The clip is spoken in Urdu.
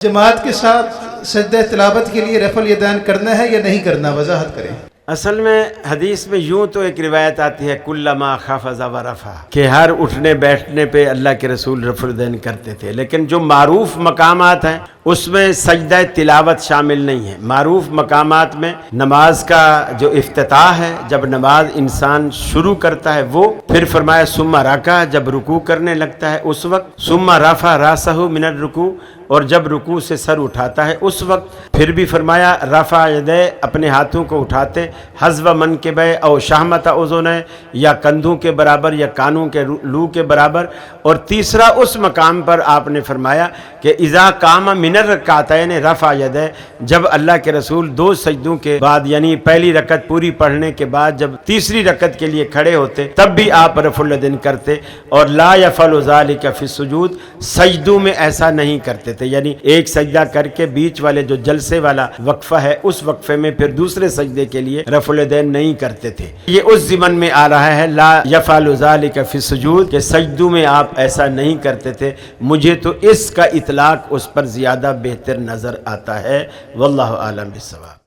جماعت کے ساتھ سجدہ تلاوت کے لیے رفع الیدین کرنا ہے یا نہیں کرنا، وضاحت کریں۔ اصل میں حدیث میں یوں تو ایک روایت آتی ہے کلما خفض ورفع، کہ ہر اٹھنے بیٹھنے پہ اللہ کے رسول رفع الیدین کرتے تھے، لیکن جو معروف مقامات ہیں اس میں سجدہ تلاوت شامل نہیں ہے۔ معروف مقامات میں نماز کا جو افتتاح ہے، جب نماز انسان شروع کرتا ہے وہ، پھر فرمایا ثم رکع، جب رکوع کرنے لگتا ہے اس وقت، ثم رفع راسہ من الرکوع، اور جب رکوع سے سر اٹھاتا ہے اس وقت، پھر بھی فرمایا رفع یدے، اپنے ہاتھوں کو اٹھاتے، حذو منکبہ او شہمۃ اذنہ، یا کندھوں کے برابر یا کانوں کے لو کے برابر، اور تیسرا اس مقام پر آپ نے فرمایا کہ اذا قام من الرکعتین رفع یدہ، جب اللہ کے رسول دو سجدوں کے بعد، یعنی پہلی رکعت پوری پڑھنے کے بعد جب تیسری رکعت کے لیے کھڑے ہوتے تب بھی آپ رفع الیدین کرتے، اور لا یفعل ذلک فی السجود، سجدوں میں ایسا نہیں کرتے تھے، یعنی ایک سجدہ کر کے بیچ والے جو جلسے والا وقفہ ہے اس وقفے میں پھر دوسرے سجدے کے لیے رفع الیدین نہیں کرتے تھے۔ یہ اس ضمن میں آ رہا ہے لا یفعل ذلک فی السجود، کہ سجدوں میں آپ ایسا نہیں کرتے تھے۔ مجھے تو اس کا اطلاق اس پر زیادہ بہتر نظر آتا ہے، واللہ اعلم بالصواب۔